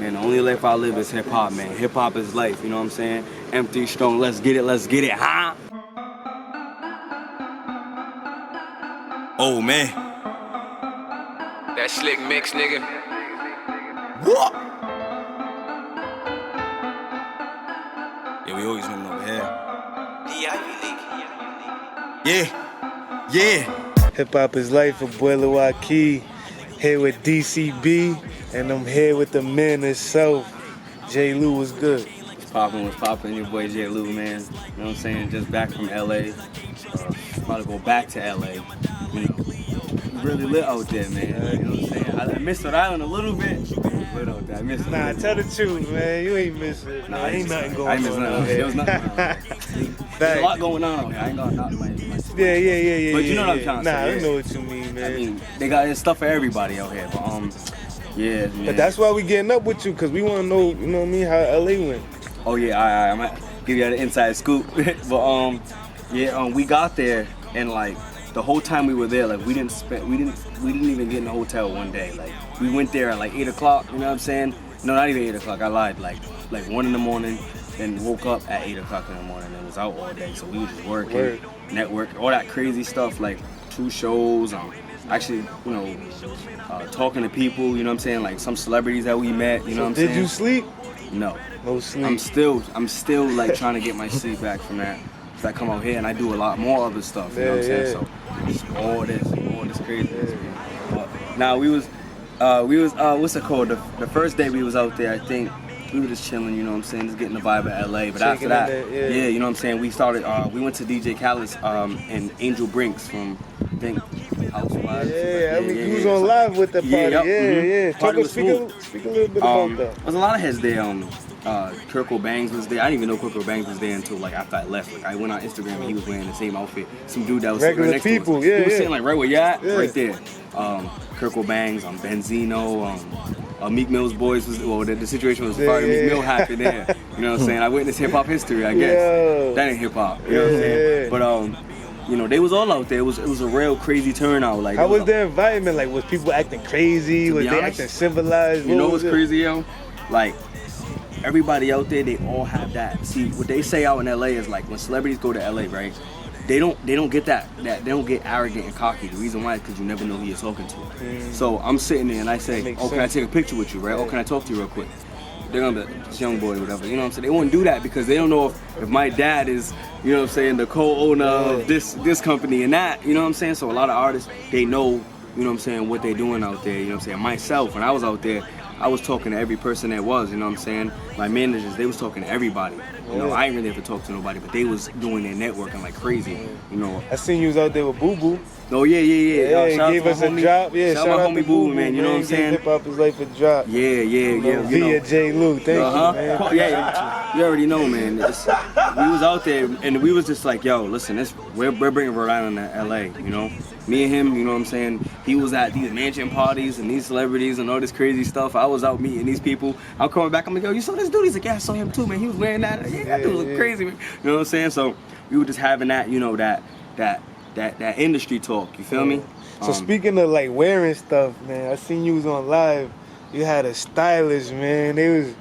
Man, the only life I live is hip hop, man. Hip hop is life, you know what I'm saying? Empty strong, let's get it, huh? Oh man. That slick mix, nigga. What? Yeah, we always running over here. Yeah. Hip hop is life for Abuelo Aki. Here with DCB, and I'm here with the man itself. J. Lou was good. What's poppin', your boy J. Lou, man. You know what I'm saying? Just back from LA. About to go back to LA. You know, really lit out there, man. You know what I'm saying? I missed Rhode Island a little bit. Lit out there. I missed it. Nah, tell the truth, man. You ain't miss it. Nah, ain't nothing going on. I ain't miss nothing. There was nothing going on. There's a lot going on out here. I ain't gonna knock my Yeah. But you know what I'm trying to say. Nah, I know what you mean, man. I mean, they got stuff for everybody out here. But yeah, man. But that's why we getting up with you, because we want to know, you know what I mean, how LA went. Oh yeah, I might give you the inside scoop. But we got there, and like the whole time we were there, like we didn't even get in the hotel one day. Like we went there at like 8 o'clock, you know what I'm saying? No, not even 8 o'clock, I lied, like 1 in the morning, then woke up at 8 o'clock in the morning and was out all day. So we were just working, network, all that crazy stuff, like 2 shows, actually, you know, talking to people, you know what I'm saying? Like some celebrities that we met, you know what I'm saying? Did you sleep? No. No sleep. I'm still like trying to get my sleep back from that. So I come out here and I do a lot more other stuff, you know what I'm saying? So it's all this craziness, man. But now we was what's it called? The first day we was out there, I think we were just chilling, you know what I'm saying, just getting the vibe of LA. But after that, yeah, you know what I'm saying, we started we went to DJ Khaled's and Angel Brinks from, I think, Housewives. Yeah, I mean, you was on live with the party. Yeah. Speak a little bit about that. There was a lot of heads there. Kirko Bangs was there. I didn't even know Kirko Bangs was there until like after I left. Like I went on Instagram and he was wearing the same outfit. Some dude that was regular sitting right next people, to us. He was sitting like right where you at, yeah. right there. Kirko Bangs, Benzino, Meek Mill's boys was, well, the situation was part of Meek Mill happened there. You know what I'm saying? I witnessed hip hop history, I guess. Yeah. That ain't hip hop. You know what I'm saying? But you know, they was all out there. It was a real crazy turnout. Like, how was their environment? Like, was people acting crazy? Was they acting civilized? You know what's crazy, yo? Like, everybody out there, they all have that. See, what they say out in LA is like when celebrities go to LA, right? They don't get that they don't get arrogant and cocky. The reason why is because you never know who you're talking to. So I'm sitting there and I say, oh, can I take a picture with you, right? Oh, can I talk to you real quick? They're gonna be like, this young boy or whatever, you know what I'm saying? They won't do that because they don't know if my dad is, you know what I'm saying, the co-owner of this company and that, you know what I'm saying? So a lot of artists, they know, you know what I'm saying, what they're doing out there, you know what I'm saying? Myself, when I was out there, I was talking to every person there was, you know what I'm saying? My managers, they was talking to everybody. You know, I ain't really ever talked to nobody, but they was doing their networking like crazy, you know. I seen you was out there with Boo Boo. Oh, yeah. Yeah, he gave us a drop. Yeah, shout out my homie Boo Boo, man, you know what I'm saying? Hip Hop is Life a drop. Yeah. Via J. Lou, thank you, man. Yeah, you already know, man. We was out there, and we was just like, yo, listen, we're bringing Rhode Island to LA, you know? Me and him, you know what I'm saying? He was at these mansion parties and these celebrities and all this crazy stuff. I was out meeting these people. I'm coming back, I'm like, yo, you saw this dude? He's like, yeah, I saw him too, man. He was wearing that. Yeah, that dude look crazy, man. You know what I'm saying? So we were just having that, you know, that industry talk, you feel me? So speaking of like wearing stuff, man, I seen you was on live. You had a stylist, man. They was,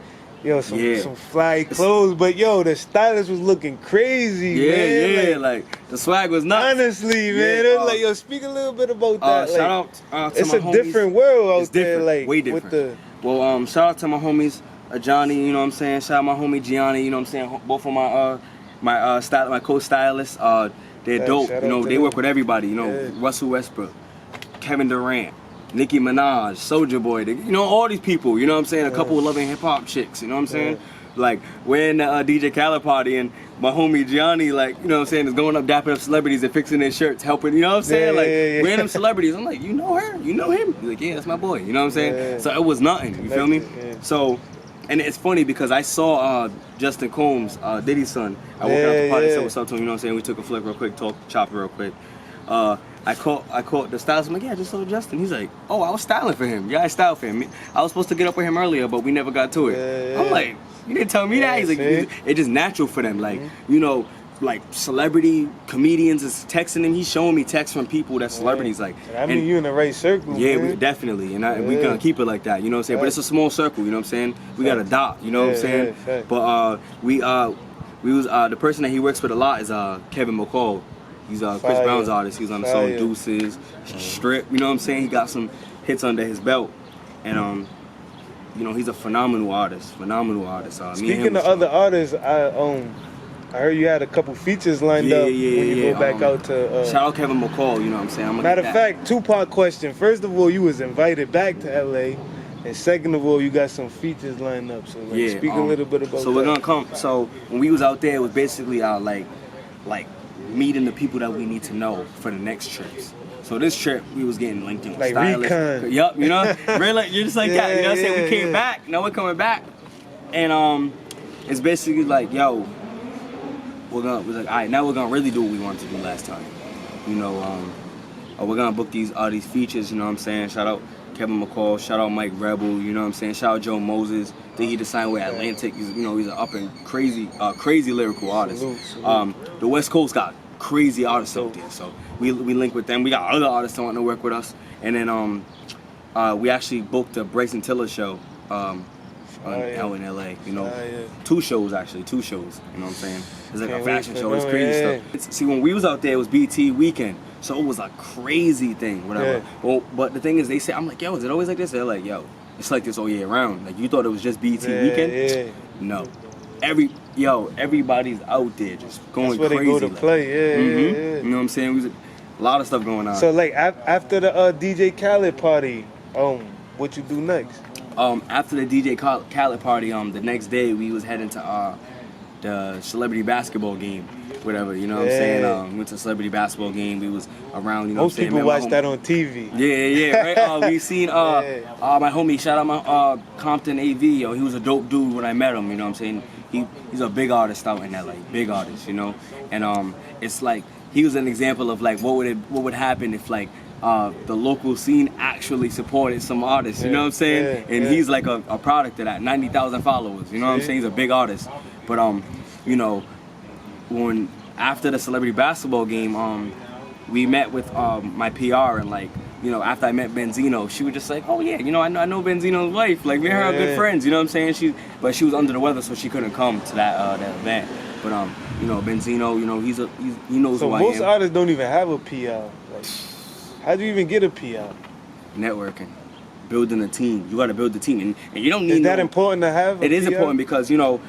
some fly clothes, but the stylist was looking crazy, man. Yeah, like the swag was nuts. Honestly, man, it was like, speak a little bit about that. Shout out to it's my a homies. different world out there, like way different. Well, shout out to my homies, Johnny, you know what I'm saying. Shout out my homie Gianni, you know what I'm saying. Both of my co-stylists, they're dope. You know, they work with everybody. You know, Russell Westbrook, Kevin Durant, Nicki Minaj, Soulja Boy, you know, all these people, you know what I'm saying? A couple of loving hip-hop chicks, you know what I'm saying? Like, we're in the DJ Khaled party and my homie Gianni, like, you know what I'm saying, is going up, dapping up celebrities and fixing their shirts, helping, you know what I'm saying? Random celebrities. I'm like, you know her? You know him? He's like, yeah, that's my boy, you know what I'm saying? So it was nothing, you feel me? So, and it's funny because I saw Justin Combs, Diddy's son. I walked out the party, said what's up to him, you know what I'm saying? We took a flick real quick, chop it real quick. I caught the stylist. I'm like, yeah, I just saw Justin. He's like, oh, I was styling for him. Yeah, I styled for him. I was supposed to get up with him earlier, but we never got to it. I'm like, you didn't tell me that. He's like, it's just natural for them. Like, you know, like celebrity comedians is texting him. He's showing me texts from people that celebrities like. I mean, you in the right circle. Yeah, man. definitely, and we gonna keep it like that. You know what I'm saying? But it's a small circle. You know what I'm saying? We got a dot. You know what I'm saying? But we was the person that he works with a lot is Kevin McCall. He's Chris Brown's artist. He's on the song Deuces, Strip. You know what I'm saying? He got some hits under his belt, and you know, he's a phenomenal artist. Speaking of other artists, I heard you had a couple features lined up when you go back out to... shout out Kevin McCall, you know what I'm saying? Matter of fact, two-part question. First of all, you was invited back to LA. And second of all, you got some features lined up. So speak a little bit about that. So we're going to come. So when we was out there, it was basically like meeting the people that we need to know for the next trips. So this trip, we was getting linked in with stylists. Recon. Yup, you know? Really, you're just like that. You know what I'm saying? We came back. Now we're coming back. And it's basically like, yo, we're like, all right, now we're gonna really do what we wanted to do last time. You know, we're gonna book these features. You know what I'm saying? Shout out Kevin McCall. Shout out Mike Rebel. You know what I'm saying? Shout out Joe Moses. Then he signed with Atlantic. He's an up and crazy lyrical artist. The West Coast got crazy artists out there, so we link with them. We got other artists that want to work with us, and then we actually booked a Bryson Tiller show. Out in LA, you know, 2 shows. You know what I'm saying? It's like a fashion show. It's crazy stuff. See, when we was out there, it was BT weekend, so it was a crazy thing, whatever. Well, but the thing is, they say, I'm like, yo, is it always like this? They're like, yo, it's like this all year round. Like, you thought it was just BT weekend? No, everybody's out there just going crazy. That's where they go to play. You know what I'm saying? A lot of stuff going on. So like after the DJ Khaled party, what you do next? After the DJ Khaled party, the next day we was heading to the celebrity basketball game, whatever, you know what I'm saying? Went to a celebrity basketball game. We was around, you know Most what I'm saying? Most people watch that on TV. Right? We seen my homie, shout out my Compton AV, yo, he was a dope dude when I met him, you know what I'm saying? He's a big artist out in LA, big artist, you know? And it's like, he was an example of like what would happen if like the local scene actually supported some artists, you know what I'm saying? And he's like a product of that, 90,000 followers, you know what I'm saying? He's a big artist. But you know, when after the celebrity basketball game, we met with my PR, and like, you know, after I met Benzino, she was just like, oh yeah, you know, I know Benzino's wife, like me and her are good friends, you know what I'm saying? But she was under the weather, so she couldn't come to that event. But you know, Benzino, you know, he knows who I am. So most artists don't even have a PR. Like, how do you even get a PR? Networking, building a team. You got to build the team, and you don't need. Is that important to have? It is important because, you know,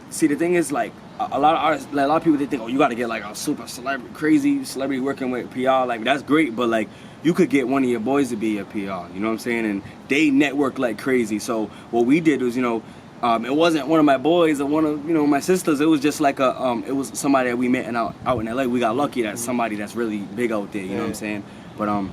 see, the thing is, like, a lot of artists, like, a lot of people, they think, oh, you got to get like a super crazy celebrity working with PR. Like, that's great, but like, you could get one of your boys to be a PR. You know what I'm saying? And they network like crazy. So what we did was, you know, it wasn't one of my boys or one of, you know, my sisters. It was just like it was somebody that we met out in LA. We got lucky that somebody that's really big out there. You know what I'm saying? But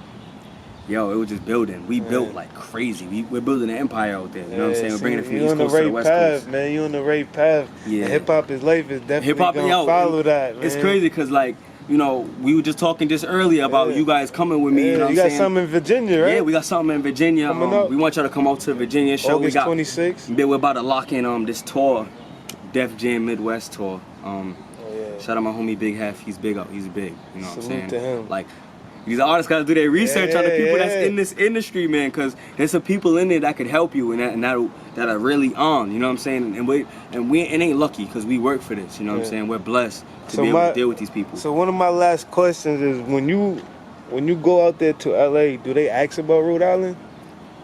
yo, it was just building. We built like crazy. We're building an empire out there. You know what I'm saying? We're bringing it from the East Coast to the West Coast. Man, you on the right path. Yeah. Hip hop is life is definitely gonna follow that. Man. It's crazy because like, you know, we were just talking just earlier about you guys coming with me. You know what I'm saying? You got something in Virginia, right? Yeah, we got something in Virginia. We want y'all to come out to the Virginia show. August 26th. We're about to lock in this tour, Def Jam Midwest tour. Shout out my homie Big Hef. He's big up. He's big. You know what I'm saying? To him. Like, these artists gotta do their research on the people that's in this industry, man, because there's some people in there that could help you and that are really on. You know what I'm saying? And we it ain't lucky because we work for this. You know what I'm saying? We're blessed to be able to deal with these people. So one of my last questions is, when you go out there to LA, do they ask about Rhode Island?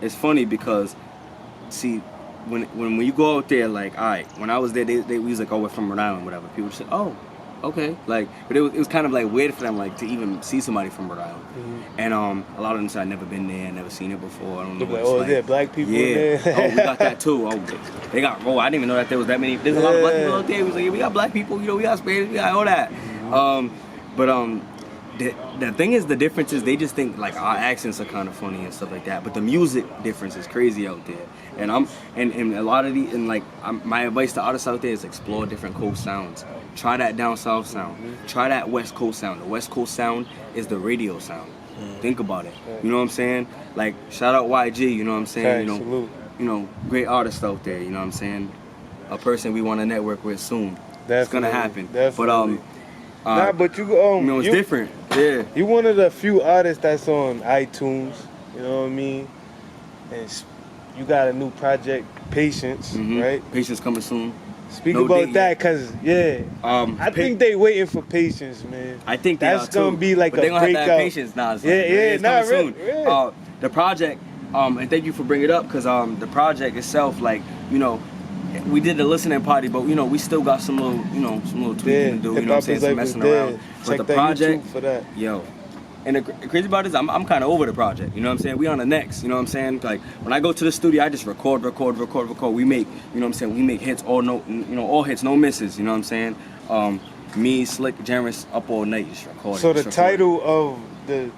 It's funny because, see, when you go out there, like, all right, when I was there, we was like, oh, we're from Rhode Island, whatever. People said, oh, okay, like, but it was kind of like weird for them, like, to even see somebody from Rhode Island. And a lot of them said, I've never been there, never seen it before. I don't know. Like, oh, there black people in there? Oh, we got that too. Oh, they got. Oh, I didn't even know that there was that many. There's a lot of black people out there. We was like, yeah, we got black people. You know, we got Spanish. We got all that. The thing is, the difference is they just think like our accents are kind of funny and stuff like that. But the music difference is crazy out there. And a lot of my advice to artists out there is explore different coast sounds. Try that down south sound. Try that West Coast sound. The West Coast sound is the radio sound. Think about it. You know what I'm saying? Like, shout out YG. You know what I'm saying? Salute. You know, great artist out there. You know what I'm saying? A person we want to network with soon. It's gonna happen. Definitely. But but you it's different. Yeah. You one of the few artists that's on iTunes. You know what I mean? And you got a new project, Patience, right? Patience coming soon. Speak about that, cause I think they waiting for Patience, man. I think that's gonna be like but a they gonna breakout. have to have Patience now. It's coming soon. Really. The project, and thank you for bringing it up, cause the project itself, like, you know, we did the listening party, but you know, we still got some little tweaking to do. You know what I'm saying? Some messing around. But the project, for that. yo. And the crazy part is, I'm kind of over the project. You know what I'm saying? We on the next. You know what I'm saying? Like when I go to the studio, I just record. We make, you know what I'm saying? We make hits, all hits, no misses. You know what I'm saying? Me, Slick, Jerris, up all night just recording. So the title of the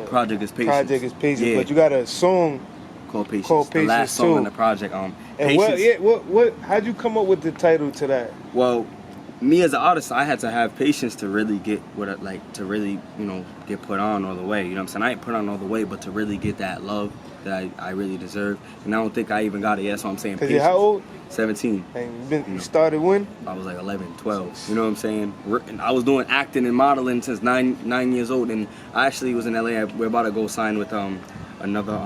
project is Patience. Yeah. But you got a song called Patience. The last song on the project. And Patience. how'd you come up with the title to that? Well, me as an artist, I had to have patience to really get get put on all the way. You know what I'm saying? I ain't put on all the way, but to really get that love that I really deserve. And I don't think I even got it yet, so I'm saying patience. How old? 17. And you started when? I was like 11, 12. You know what I'm saying? And I was doing acting and modeling since 9 years old. And I actually was in LA. We're about to go sign with another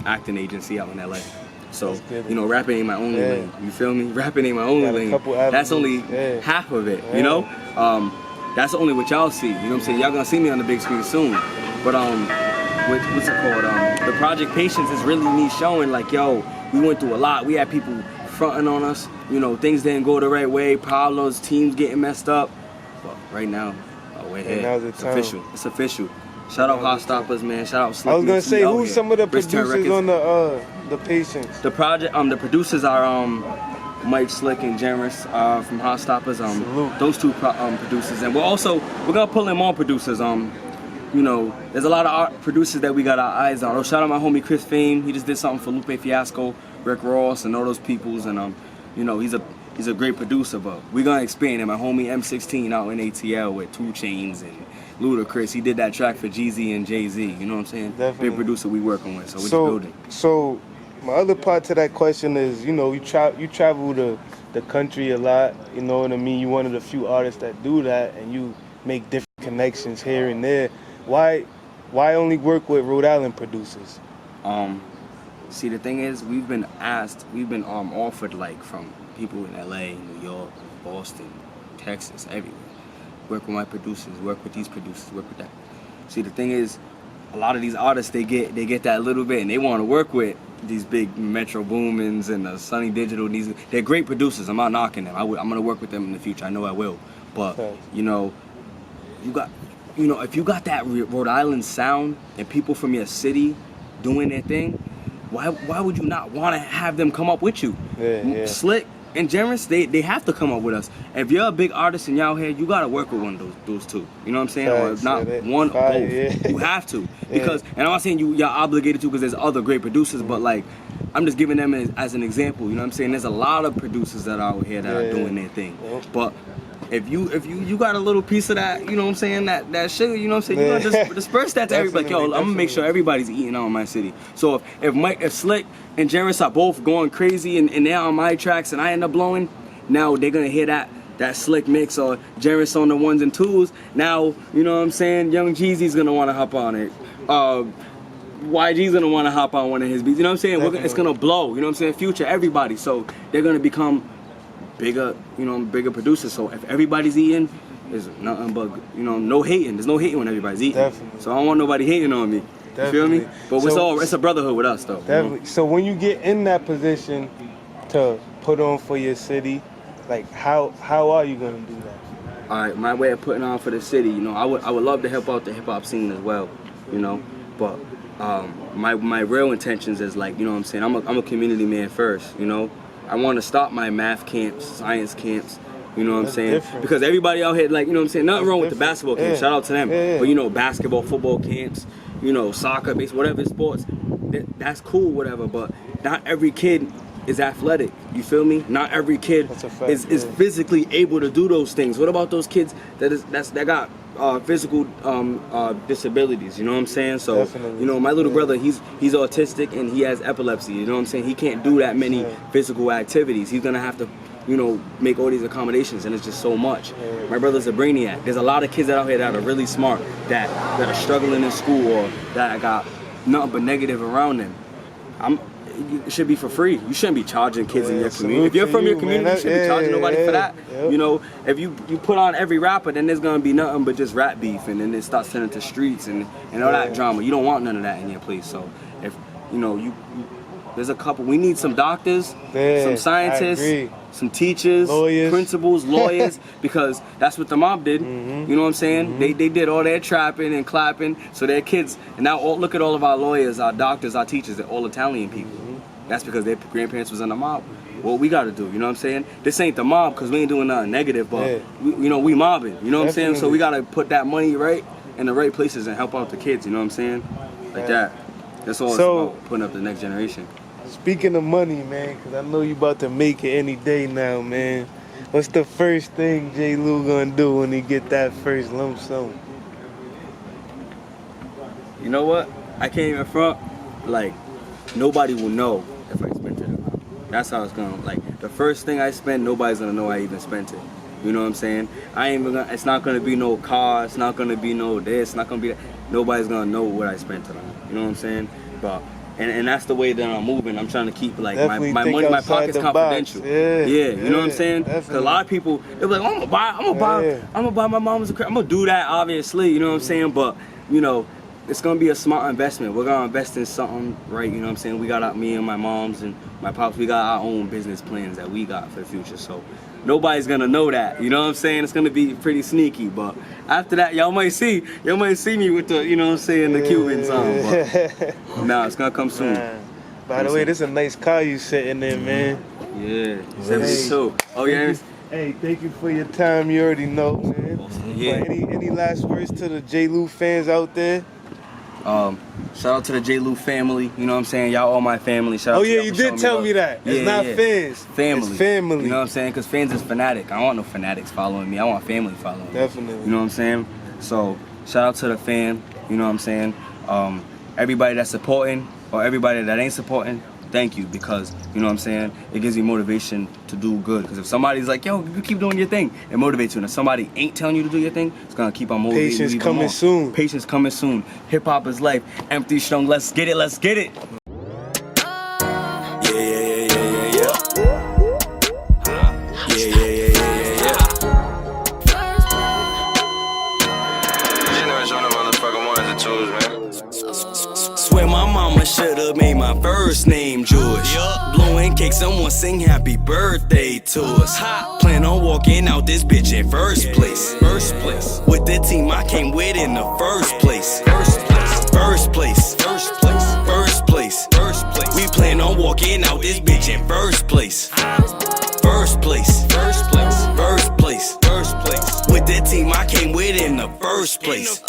acting agency out in LA. So, you know, rapping ain't my only lane. You feel me? Rapping ain't my only lane. That's only half of it, you know? That's only what y'all see. You know what I'm saying? Y'all gonna see me on the big screen soon. But what's it called? The project Patience is really me showing like, yo, we went through a lot. We had people fronting on us. You know, things didn't go the right way. Problems, teams getting messed up. But right now, we're here. It's official. It's official. Shout out Hot Stoppers, man. Shout out Slick. I was gonna say, who's some of the producers on the Patience? The project, the producers are Mike, Slick, and Jerris from Hot Stoppers. Those two producers, and we're gonna pull in more producers. You know, there's a lot of producers that we got our eyes on. Shout out my homie Chris Fame. He just did something for Lupe Fiasco, Rick Ross, and all those peoples. And you know, he's a great producer. But we're gonna expand. And my homie M16 out in ATL with 2 Chainz and Ludacris. He did that track for Jeezy and Jay-Z. You know what I'm saying? Definitely. Big producer we working with. So we're just building. So my other part to that question is, you know, you travel the country a lot. You know what I mean? You're one of the few artists that do that, and you make different connections here and there. Why only work with Rhode Island producers? See, the thing is, we've been offered like from people in LA, New York, Boston, Texas, everywhere. Work with my producers, work with these producers, work with that. See, the thing is, a lot of these artists, they get that little bit, and they want to work with these big Metro Boomins and the Sunny Digital. They're great producers. I'm not knocking them. I'm gonna work with them in the future. I know I will. But you know, if you got that Rhode Island sound and people from your city doing their thing, why would you not want to have them come up with you? Slick and Jerris, they have to come up with us. If you're a big artist and y'all here, you gotta work with one of those two. You know what I'm saying? Or if not one or both. You have to. Because, and I'm not saying y'all obligated to, because there's other great producers, but like, I'm just giving them as an example. You know what I'm saying? There's a lot of producers that are out here that are doing their thing. But if you got a little piece of that, you know what I'm saying, that sugar, you know what I'm saying, you're gonna disperse that to everybody. Yo, I'm gonna make sure everybody's eating out in my city. So if Slick and Jerris are both going crazy and they're on my tracks and I end up blowing, now they're gonna hear that Slick mix or Jerris on the 1s and 2s. Now, you know what I'm saying, Young Jeezy's gonna wanna hop on it. YG's gonna wanna hop on one of his beats. You know what I'm saying? It's gonna blow, you know what I'm saying? Future, everybody. So they're gonna become bigger producers. So if everybody's eating, there's nothing but, you know, no hating. There's no hating when everybody's eating. Definitely. So I don't want nobody hating on me. Definitely. You feel me? But it's a brotherhood with us, though. Definitely. You know? So when you get in that position to put on for your city, like how are you gonna do that? All right, my way of putting on for the city, you know, I would love to help out the hip hop scene as well, you know, but my real intentions is, like, you know what I'm saying, I'm a community man first, you know. I want to stop my math camps, science camps, you know what I'm saying? Different. Because everybody out here, like, you know what I'm saying, nothing wrong with the basketball camps, shout out to them. But, you know, basketball, football camps, you know, soccer, baseball, whatever sports, that's cool, whatever, but not every kid is athletic, you feel me? Not every kid is physically able to do those things. What about those kids that got physical disabilities, you know what I'm saying? So, you know, my little brother, he's autistic and he has epilepsy, you know what I'm saying? He can't do that many physical activities. He's gonna have to you know, make all these accommodations, and it's just so much. My brother's a brainiac. There's a lot of kids out here that are really smart, that are struggling in school, or that got nothing but negative around them. It should be for free. You shouldn't be charging kids in your community. If you're from your community, you shouldn't be charging nobody for that. You know, if you put on every rapper, then there's gonna be nothing but just rap beef, and then it starts turning to streets and all that drama. You don't want none of that in your place. So if you know there's a couple. We need some doctors, some scientists, some teachers, lawyers, principals, lawyers, because that's what the mob did. You know what I'm saying? They did all their trapping and clapping, so their kids. And now look at all of our lawyers, our doctors, our teachers. They're all Italian people. That's because their grandparents was in the mob. What we gotta do, you know what I'm saying? This ain't the mob because we ain't doing nothing negative, but we mobbing. You know what I'm saying? So we gotta put that money right in the right places and help out the kids. You know what I'm saying? Like that. That's all it's about, putting up the next generation. Speaking of money, man, because I know you about to make it any day now, man. What's the first thing J. Lou gonna do when he get that first lump sum? You know what? I can't even front. Like, nobody will know if I spent it or not. That's how it's gonna, like, the first thing I spend, nobody's gonna know I even spent it. You know what I'm saying? It's not gonna be no car, it's not gonna be no this, it's not gonna be that. Nobody's gonna know what I spent it on. You know what I'm saying? But and that's the way that I'm moving. I'm trying to keep like my money, my pockets confidential. You know what I'm saying? Because a lot of people, they're like, I'm gonna buy my mom's a crib. I'm gonna do that, obviously. You know what I'm saying? But you know, it's gonna be a smart investment. We're gonna invest in something, right? You know what I'm saying? We got me and my moms and my pops. We got our own business plans that we got for the future. So nobody's gonna know that. You know what I'm saying? It's gonna be pretty sneaky. But after that, y'all might see me with the, you know what I'm saying, the Cuban song. But nah, it's gonna come soon. By the way, this is a nice car you sitting in, man. Yeah, 72. Oh yeah. Hey, thank you for your time. You already know, man. Yeah. But any last words to the J. Lou fans out there? Shout out to the J. Lou family, you know what I'm saying? Y'all all my family. Shout out to yeah, you did tell me that. It's not fans. Family. It's family. You know what I'm saying? Because fans is fanatic. I don't want no fanatics following me. I want family following me. Definitely. You know what I'm saying? So, shout out to the fam, you know what I'm saying? Everybody that's supporting or everybody that ain't supporting, thank you, because, you know what I'm saying, it gives me motivation to do good. Because if somebody's like, yo, you keep doing your thing, it motivates you. And if somebody ain't telling you to do your thing, it's going to keep on motivating you. Patience coming soon. Patience coming soon. Hip-hop is life. Empty strong, let's get it, let's get it. Swear my mama should've made my first name George. Blowing cake, someone sing happy birthday to us. Plan on walking out this bitch in first place. With the team I came with in the first place. We plan on walking out this bitch in first place. With the team I came with in the first place.